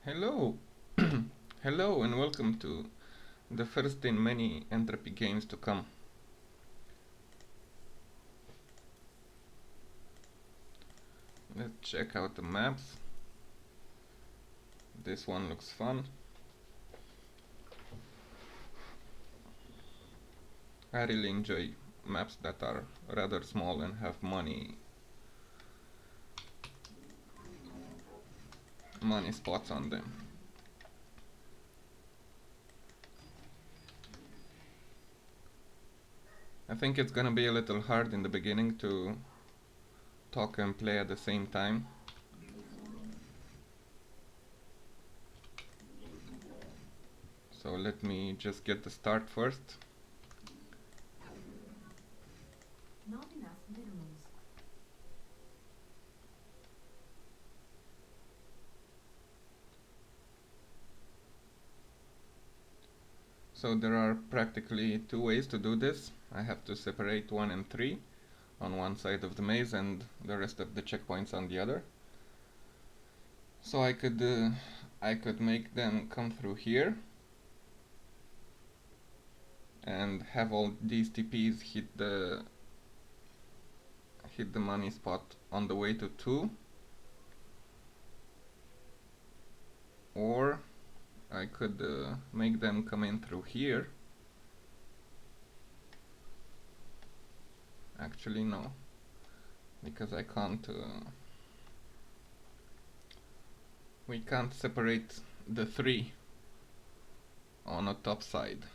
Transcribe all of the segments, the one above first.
Hello, hello, and welcome to the first in many Entropy games to come. Let's check out the maps. This one looks fun. I really enjoy maps that are rather small and have money spots on them. I think it's gonna be a little hard in the beginning to talk and play at the same time. So let me just get the start first. Not enough minerals. So there are practically two ways to do this. I have to separate 1 and 3 on one side of the maze and the rest of the checkpoints on the other. So I could make them come through here and have all these TPs hit the money spot on the way to 2, or I could make them come in through here. Actually no, because I can't we can't separate the 3 on a top side.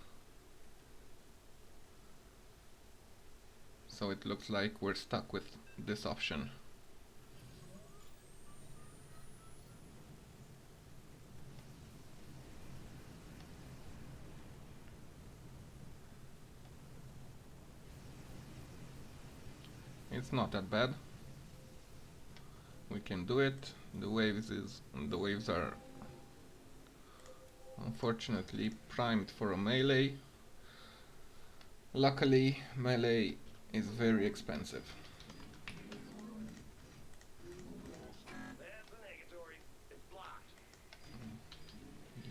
So it looks like we're stuck with this option. It's not that bad. We can do it. The waves are unfortunately primed for a melee. Luckily, melee is very expensive. That's a negatory. It's blocked.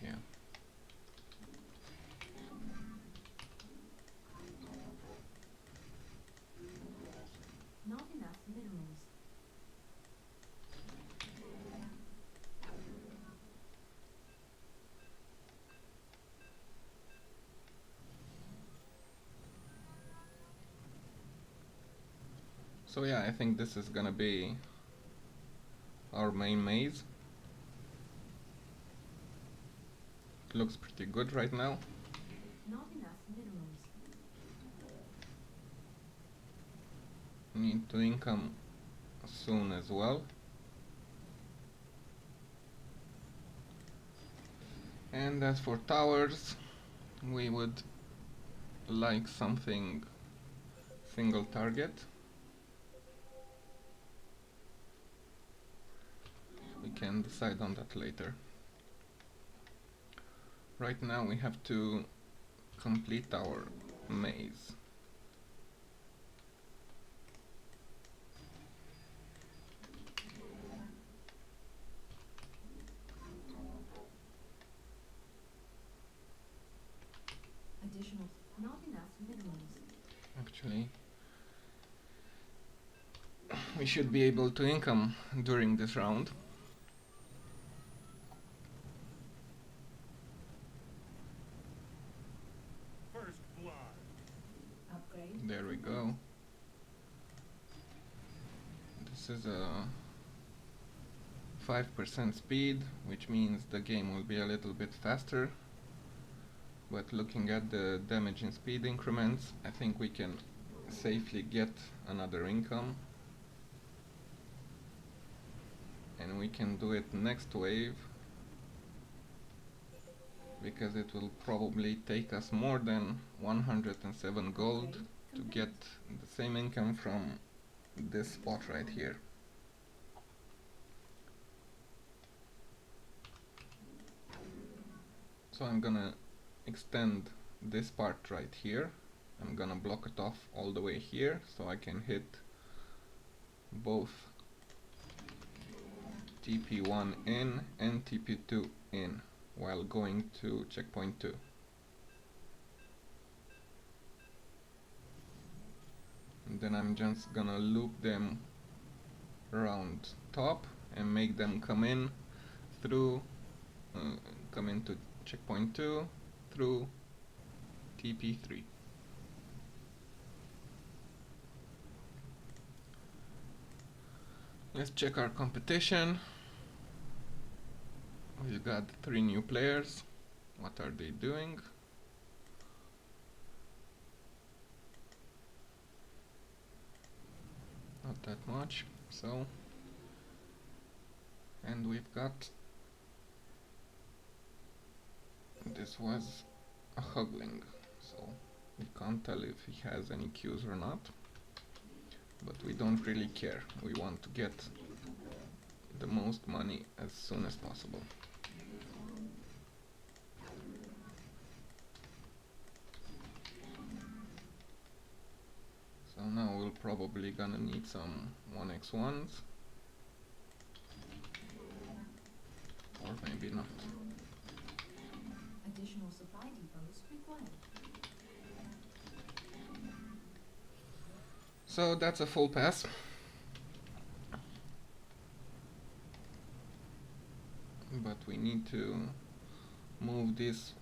Yeah. Not enough minerals. So yeah, I think this is gonna be our main maze. It looks pretty good right now. Not enough minerals. Need to income soon as well. And as for towers, we would like something single target. We can decide on that later. Right now we have to complete our maze. Additional. Not enough minerals. Actually, we should be able to income during this round. First blood. Upgrade. There we go. This is a 5% speed, which means the game will be a little bit faster. But looking at the damage and speed increments, I think we can safely get another income. And we can do it next wave, because it will probably take us more than 107 gold to get the same income from this spot right here. So I'm gonna extend this part right here. I'm gonna block it off all the way here so I can hit both TP1 in and TP2 in while going to checkpoint 2. And then I'm just gonna loop them around top and make them come in through, come into checkpoint 2 through TP3. Let's check our competition. We've got 3 new players. What are they doing? Not that much. So, and we've got, this was a hugling, so we can't tell if he has any queues or not, but we don't really care. We want to get the most money as soon as possible. So now we're probably gonna need some 1x1s, or maybe not. Additional supply depots required. So that's a full pass. But we need to move this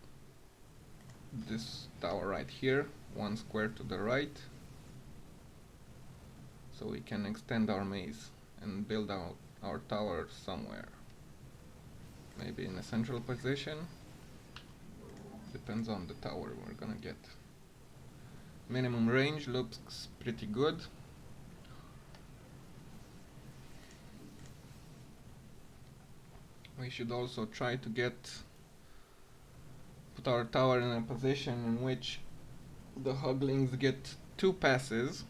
tower right here 1 square to the right, so we can extend our maze and build out our tower somewhere. Maybe in a central position. Depends on the tower we're gonna get. Minimum range looks pretty good. We should also try to put our tower in a position in which the huglings get 2 passes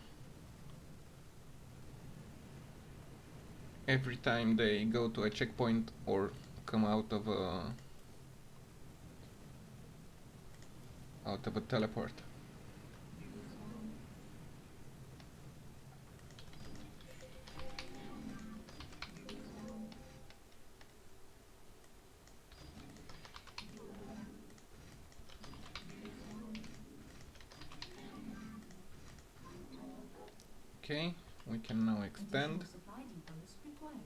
every time they go to a checkpoint or come out of a teleport. Okay, we can now extend. Additional supply depots required.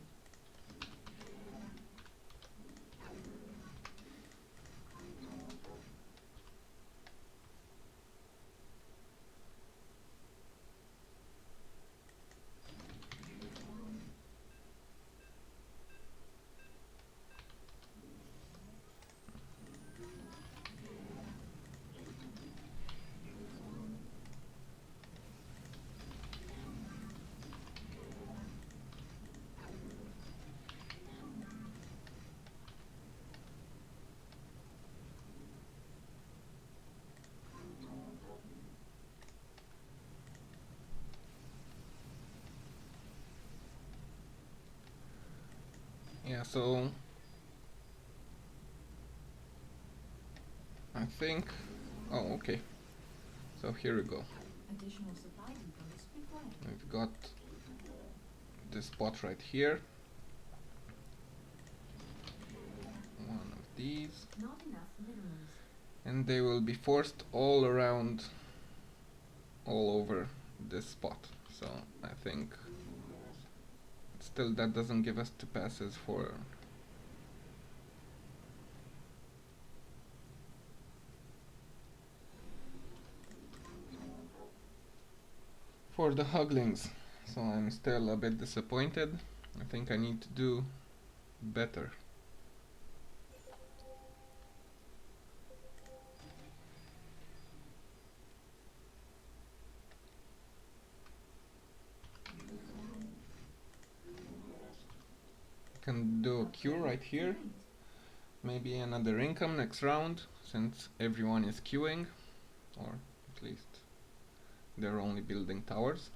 Yeah, so I think, oh okay, so here we go. Additional supply depots required. We've got this spot right here, one of these, Not enough minerals. and they will be forced all around, all over this spot. So I think still that doesn't give us 2 passes for the huglings. So I'm still a bit disappointed. I think I need to do better. Can do a queue right here. Maybe another income next round, since everyone is queuing, or at least they're only building towers.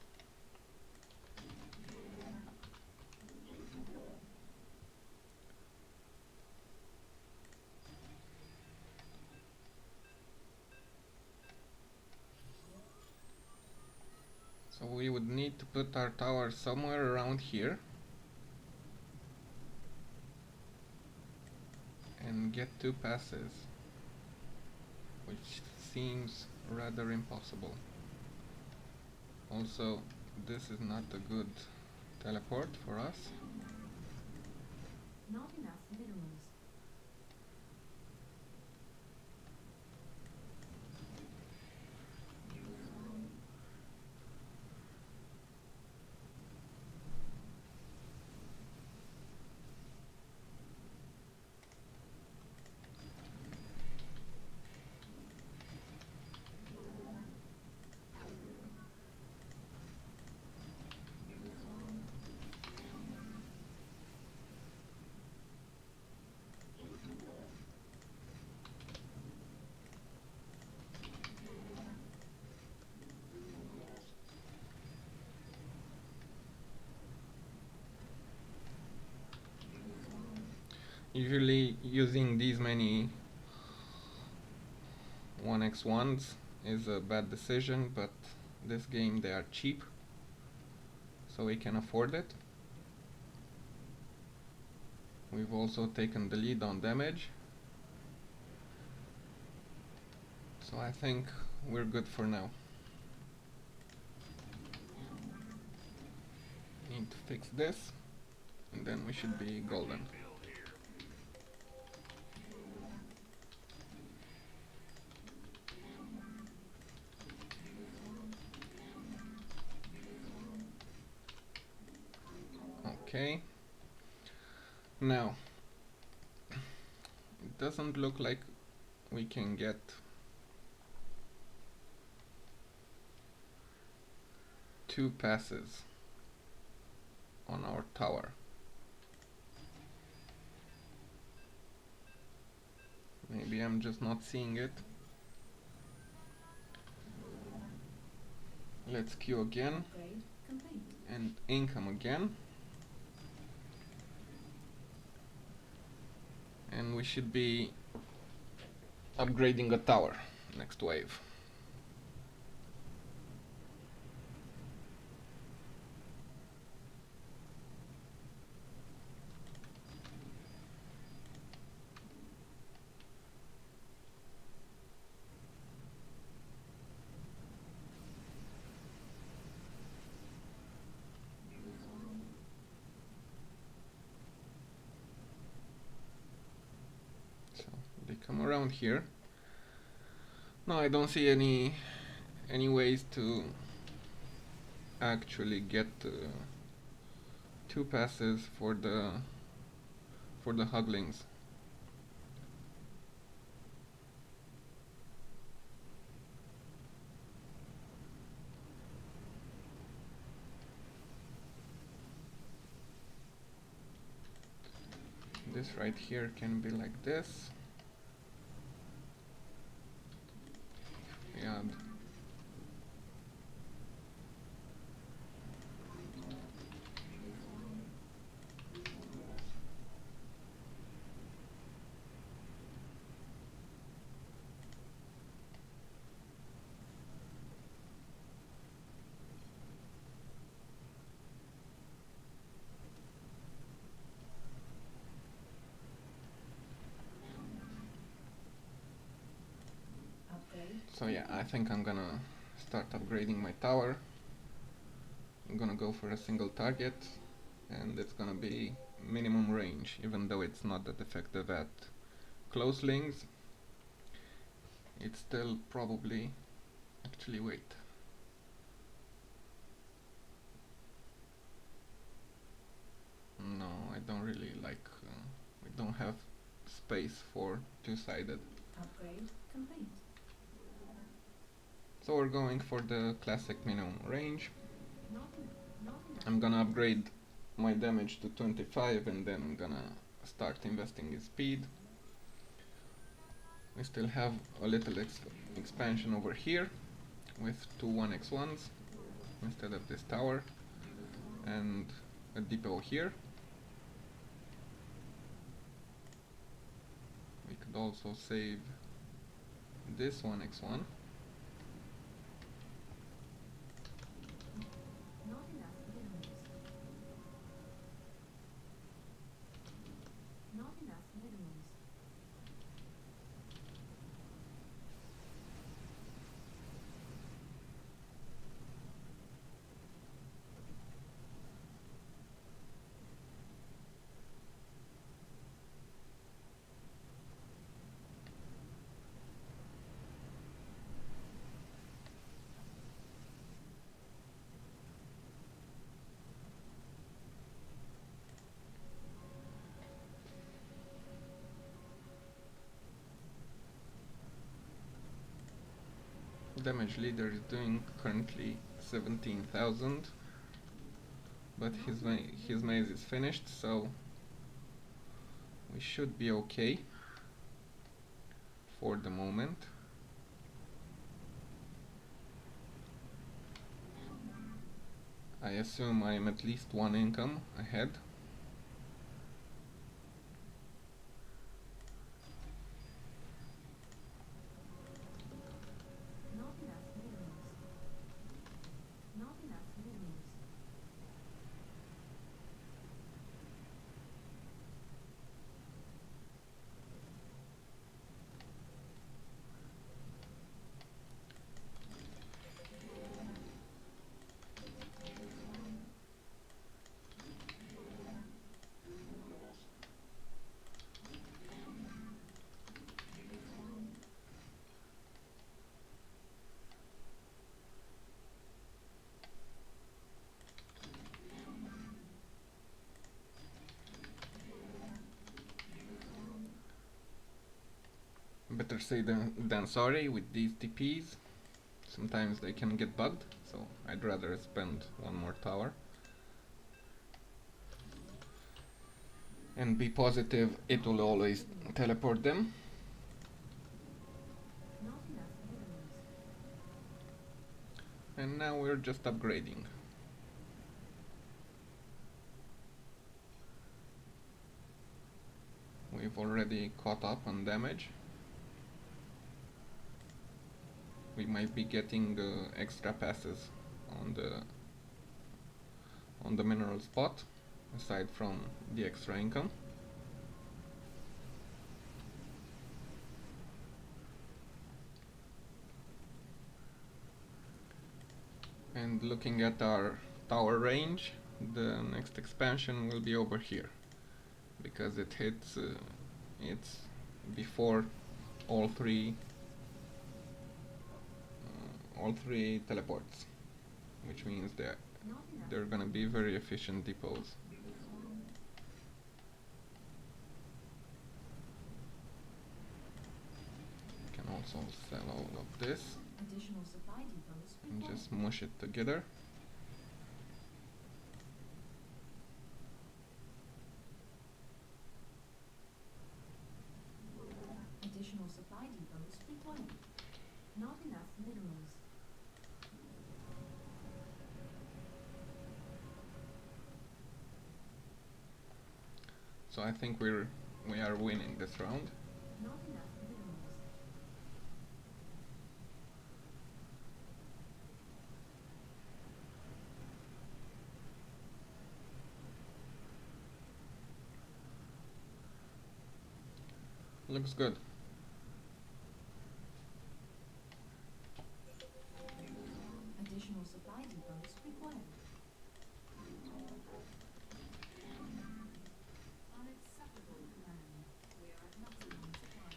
So we would need to put our tower somewhere around here. and get 2 passes, which seems rather impossible. Also, this is not a good teleport for us. Not enough minerals. Usually using these many 1x1s is a bad decision, but this game they are cheap, so we can afford it. We've also taken the lead on damage, so I think we're good for now. Need to fix this, and then we should be golden. Bill here. Okay. Now, it doesn't look like we can get two passes on our tower. Maybe I'm just not seeing it. Let's queue again Upgrade complete. and income again. And we should be upgrading a tower next wave. So they come around here. No, I don't see any ways to actually get two passes for the huglings. This right here can be like this. We add Upgrade. so yeah, I think I'm gonna start upgrading my tower. I'm gonna go for a single target, and it's gonna be minimum range, even though it's not that effective at close links. It's still probably, actually wait. No, I don't really like, we don't have space for two-sided. Upgrade complete. So we're going for the classic minimum range. Not enough. Not enough. I'm gonna upgrade my damage to 25 and then I'm gonna start investing in speed. We still have a little expansion over here with two 1x1s instead of this tower, and a depot here. We could also save this 1x1. Not enough minerals. Not enough minerals. Damage leader is doing currently 17,000, but his maze is finished, so we should be okay for the moment. I assume I am at least one income ahead. Not enough minerals. Not enough minerals. Better say than sorry with these TPs. Sometimes they can get bugged, so I'd rather spend one more tower. And be positive it will always teleport them. Not enough minerals. And now we're just upgrading. We've already caught up on damage. We might be getting extra passes on the mineral spot, aside from the extra income. And looking at our tower range, the next expansion will be over here, because it hits it's before all three teleports, which means that Not enough. they're gonna be very efficient depots. Can also sell all of this Additional supply depots and required. just mush it together. Additional supply depots required. Not enough minerals. So I think we are winning this round. Not enough minerals. Looks good. Additional supply depots required. Unacceptable command. We are at maximum supply.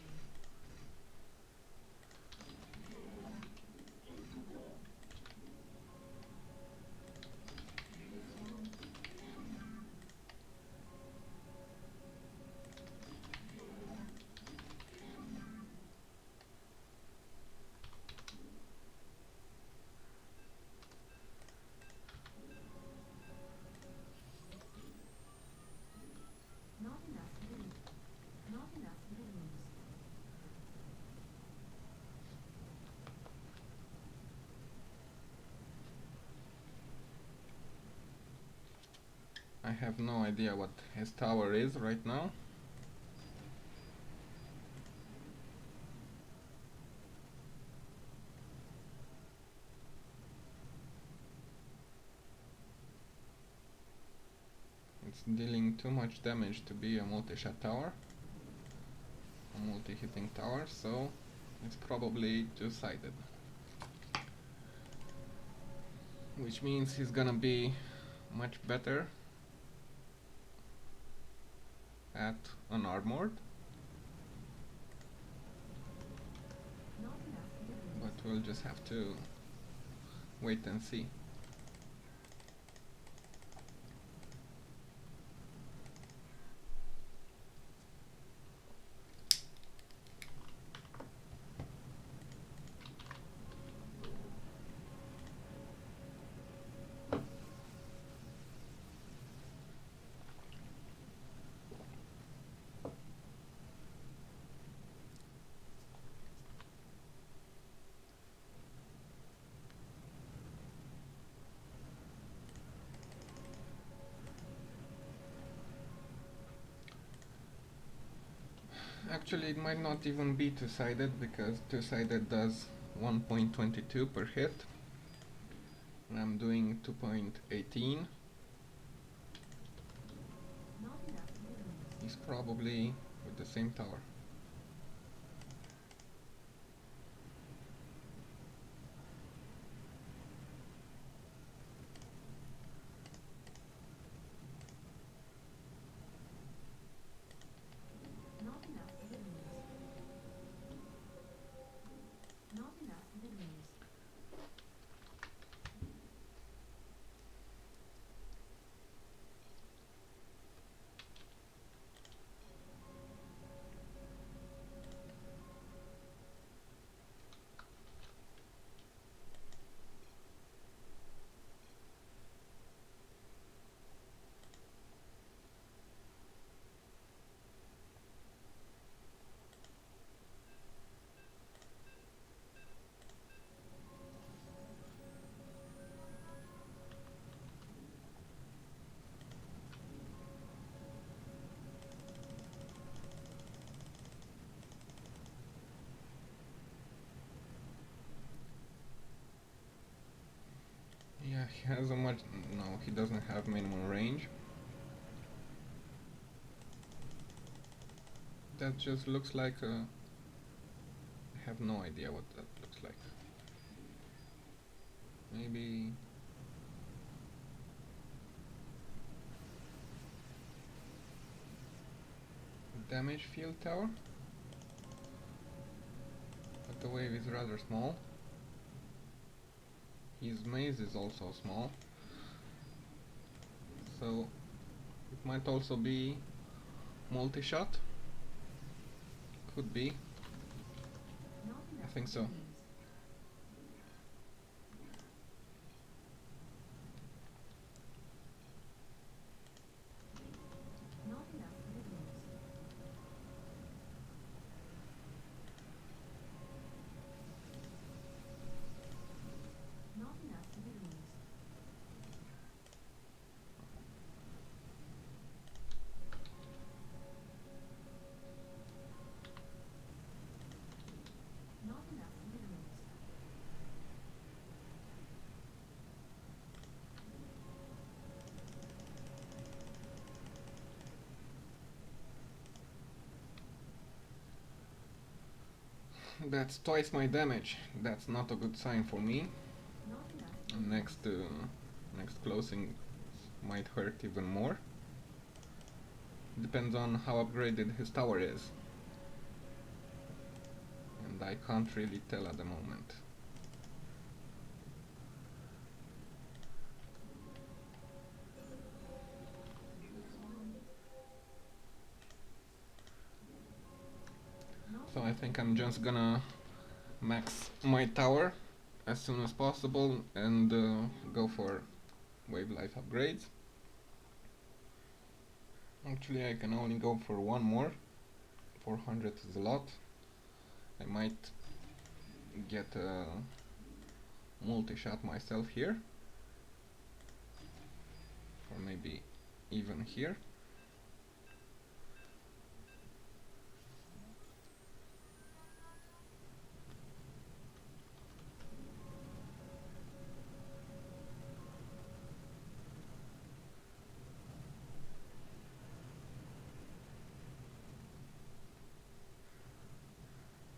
Not enough minerals. Not enough minerals. I have no idea what his tower is right now. It's dealing too much damage to be a multi-shot tower, a multi-hitting tower, so it's probably two-sided. Which means he's gonna be much better at unarmored, Not enough minerals. but we'll just have to wait and see. Actually, it might not even be two-sided because two-sided does 1.22 per hit. And I'm doing 2.18. Not enough minerals. He's probably with the same tower. Not enough minerals. Not enough minerals. Yeah, he has a much... No, he doesn't have minimum range. That just looks like a... I have no idea what that looks like. Maybe... damage field tower? But the wave is rather small. His maze is also small. So it might also be multi-shot. Could be. Not I enough think so. minerals. Not enough minerals. Not enough minerals. Not enough minerals. That's twice my damage. That's not a good sign for me. Not enough And minerals. next closing might hurt even more. Depends on how upgraded his tower is. And I can't really tell at the moment. Not So I enough think I'm just minerals. gonna max my tower as soon as possible and go for wave life upgrades. Actually, I can only go for one more. 400 is a lot. I might get a multi-shot myself here, or maybe even here.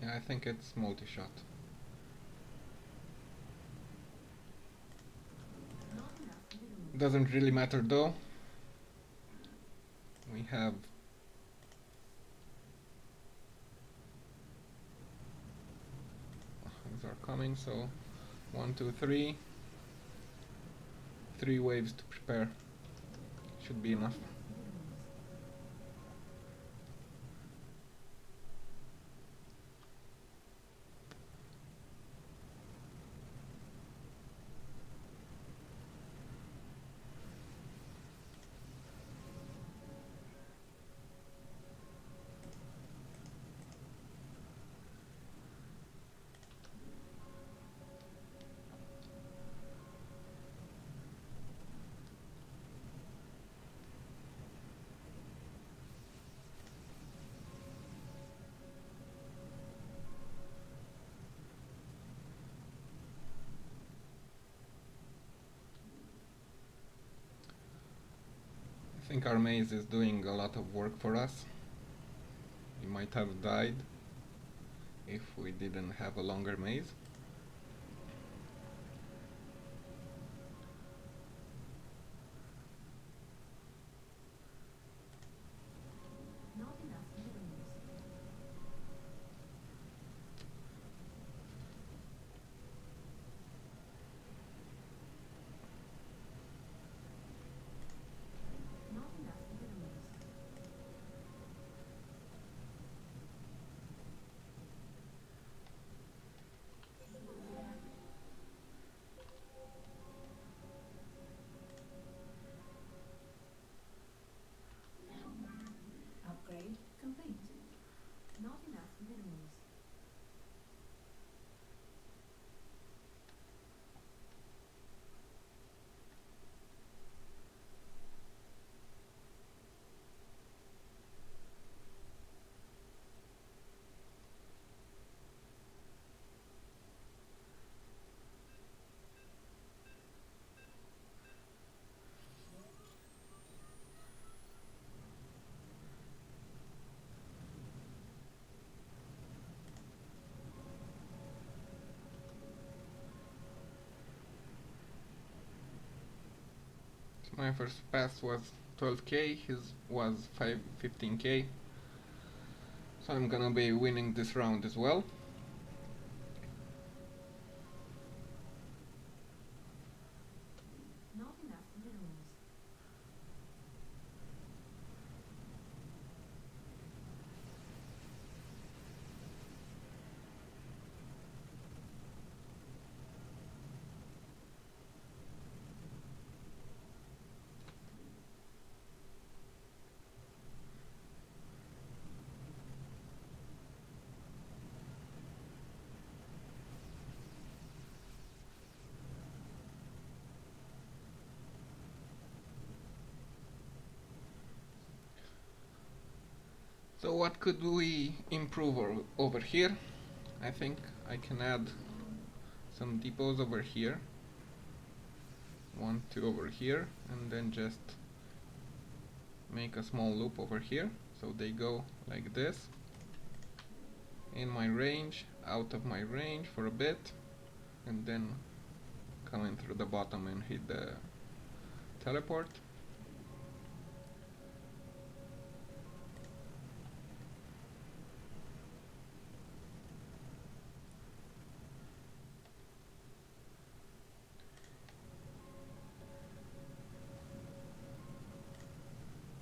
Yeah, I think it's multi-shot. Not enough minerals. Doesn't really matter though. We have things are coming, so 1, 2, 3. 3 waves to prepare. Should be Not enough. enough minerals. think our maze is doing a lot of work for us. We might have died if we didn't have a longer maze. Not enough minerals. Not enough minerals. Upgrade complete. Not enough minerals. My first pass was 12k, his was 15k. So I'm gonna be winning this round as well. Not enough minerals. So what could we improve over here? I think I can add some depots over here. 1, 2 over here, and then just make a small loop over here. So they go like this. In my range, out of my range for a bit, and then come in through the bottom and hit the teleport.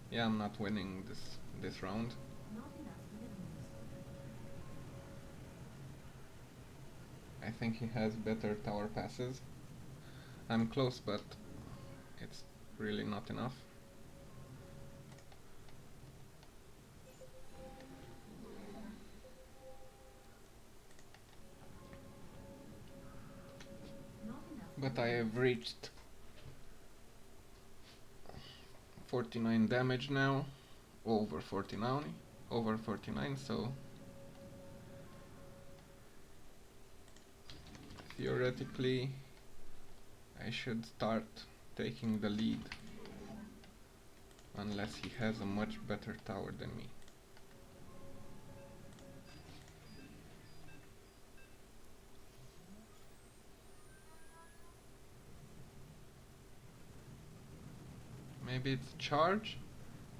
Yeah, I'm not winning this round. Not enough minerals. I think he has better tower passes. I'm close, but it's really not enough. Not enough But I minerals. have reached 49 damage now, over 49, so theoretically I should start taking the lead, unless he has a much better tower than me. Maybe it's charge,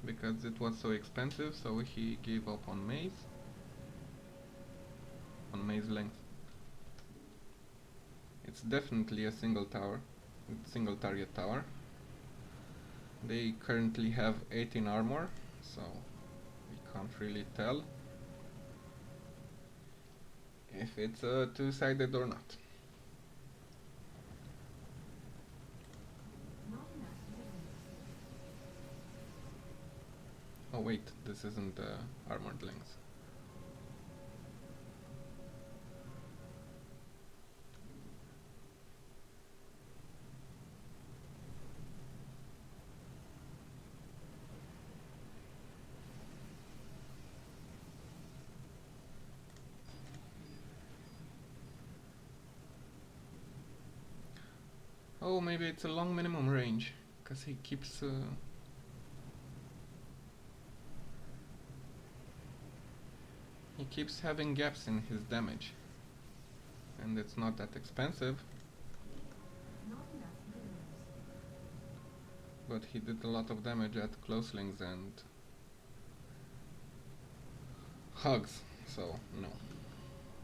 because it was so expensive, so he gave up on maze length. It's definitely a single target tower. They currently have 18 armor, so we can't really tell if it's two-sided or not. Not enough minerals. Oh wait, this isn't armored length. Oh, maybe it's a long minimum range, because he keeps He keeps having gaps in his damage. And it's not that expensive, Not enough minerals. but he did a lot of damage at closelings and hugs, so no.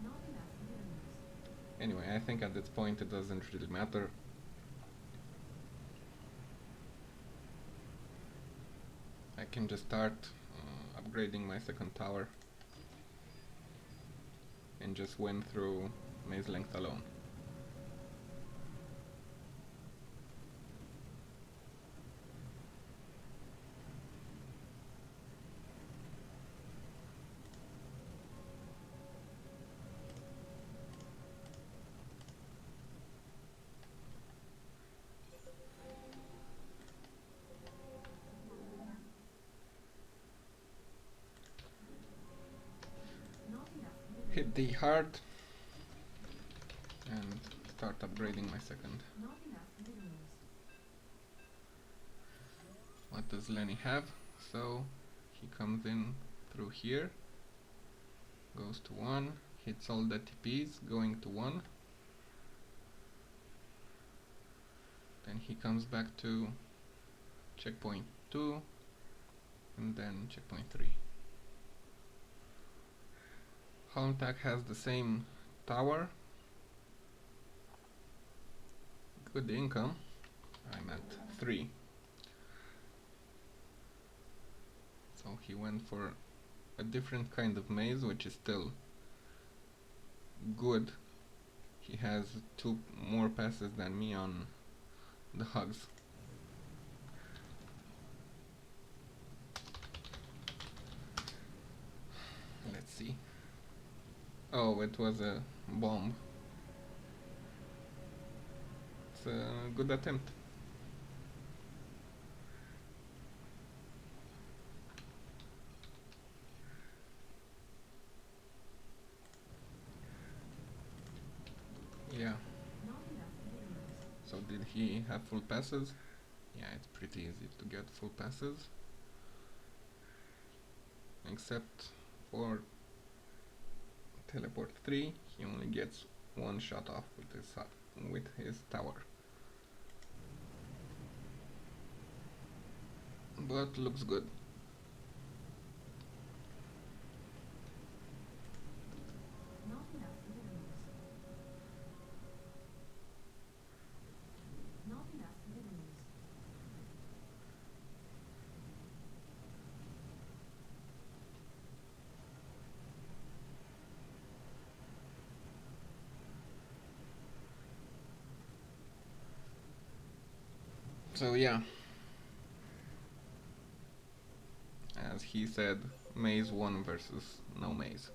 Not enough minerals. Anyway, I think at this point it doesn't really matter. I can just start upgrading my second tower and just win through maze length alone. Not enough minerals. Hit D hard and start upgrading my second. Not enough minerals. What does Lenny have? So he comes in through here, goes to 1, hits all the TPs going to 1, then he comes back to checkpoint 2 and then checkpoint 3. Holmtag has the same tower, good income. I'm at 3. So he went for a different kind of maze, which is still good. He has 2 more passes than me on the hugs. Let's see. Oh, it was a bomb. It's a good attempt. Yeah. Not enough minerals. So did he have full passes? Yeah, it's pretty easy to get full passes. Except for teleport 3, he only gets 1 shot off with his tower. But looks good. Not enough minerals. Not enough minerals. So yeah, as he said, maze 1 versus no maze.